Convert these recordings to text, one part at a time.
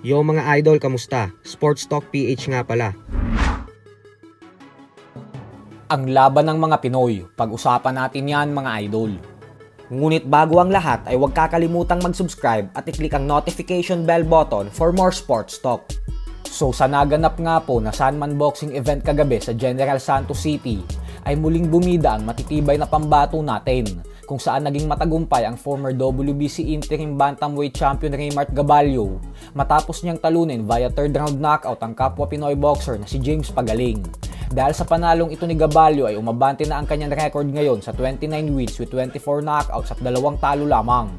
Yo mga idol, kamusta? Sports Talk PH nga pala. Ang laban ng mga Pinoy, pag-usapan natin yan mga idol. Ngunit bago ang lahat ay huwag kakalimutang mag-subscribe at i-click ang notification bell button for more sports talk. So sa naganap nga po na Sanman Boxing event kagabi sa General Santos City, ay muling bumida ang matitibay na pambato natin, kung saan naging matagumpay ang former WBC Interim Bantamweight Champion Raymart Gabalio matapos niyang talunin via third round knockout ang kapwa Pinoy boxer na si James Pagaling. Dahil sa panalong ito ni Gabalio ay umabante na ang kanyang record ngayon sa 29 wins with 24 knockouts at 2 talo lamang.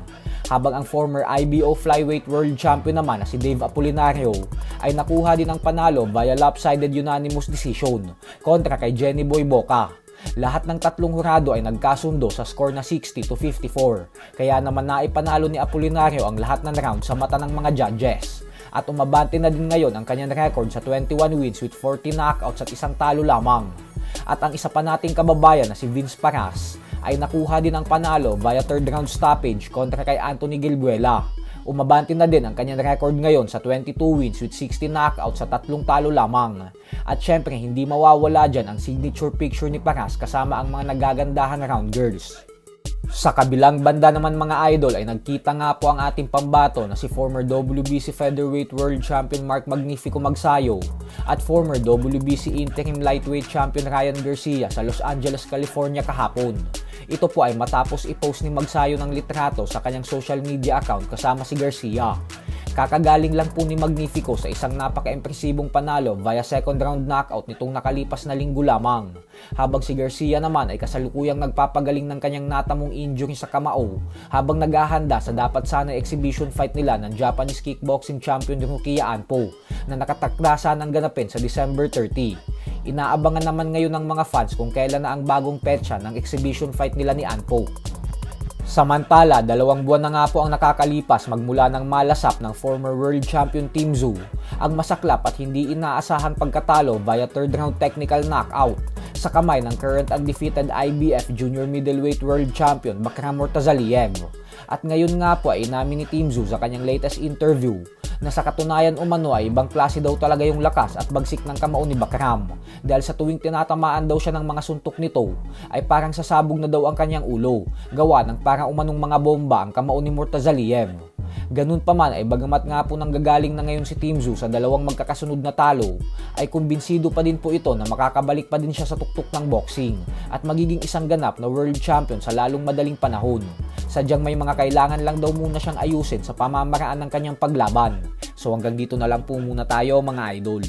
Habang ang former IBO Flyweight World Champion naman na si Dave Apolinario ay nakuha din ang panalo via lopsided unanimous decision kontra kay Jenny Boy Boca. Lahat ng tatlong hurado ay nagkasundo sa score na 60-54, kaya naman naipanalo ni Apolinario ang lahat ng round sa mata ng mga judges. At umabante na din ngayon ang kanyang record sa 21 wins with 40 knockouts at 1 talo lamang. At ang isa pa nating kababayan na si Vince Paras ay nakuha din ang panalo via third round stoppage kontra kay Anthony Gilbuela. Umabante na din ang kanyang record ngayon sa 22 wins with 60 knockouts sa 3 talo lamang. At syempre hindi mawawala dyan ang signature picture ni Paras kasama ang mga nagagandahan round girls. Sa kabilang banda naman mga idol ay nagkita nga po ang ating pambato na si former WBC Featherweight World Champion Mark Magnifico Magsayo at former WBC Interim Lightweight Champion Ryan Garcia sa Los Angeles, California kahapon. Ito po ay matapos i-post ni Magsayo ng litrato sa kanyang social media account kasama si Garcia. Kakagaling lang po ni Magnifico sa isang napaka-impresibong panalo via second round knockout nitong nakalipas na linggo lamang. Habang si Garcia naman ay kasalukuyang nagpapagaling ng kanyang natamong injury sa kamao habang naghahanda sa dapat sana exhibition fight nila ng Japanese kickboxing champion Rukiya Anpo na nakataklasan ng ganapin sa December 30. Inaabangan naman ngayon ng mga fans kung kailan na ang bagong petsa ng exhibition fight nila ni Anpo. Samantala, 2 buwan na nga po ang nakakalipas magmula ng malasap ng former world champion Tim Tszyu ang masaklap at hindi inaasahang pagkatalo via third round technical knockout sa kamay ng current undefeated IBF junior middleweight world champion Bakram Murtazaliev. At ngayon nga po ay inamin ni Tim Tszyu sa kanyang latest interview na sa katunayan umano ay ibang klase daw talaga yung lakas at bagsik ng kamao ni Bakram dahil sa tuwing tinatamaan daw siya ng mga suntok nito ay parang sasabog na daw ang kanyang ulo, gawa ng parang umanong mga bomba ang kamao ni Murtazaliev. Ganun pa man ay bagamat nga po nang gagaling na ngayon si Tim Tszyu sa 2 magkakasunod na talo ay kumbinsido pa din po ito na makakabalik pa din siya sa tuktok ng boxing at magiging isang ganap na world champion sa lalong madaling panahon. Sadyang may mga kailangan lang daw muna siyang ayusin sa pamamaraan ng kanyang paglaban. So hanggang dito na lang po muna tayo mga idol.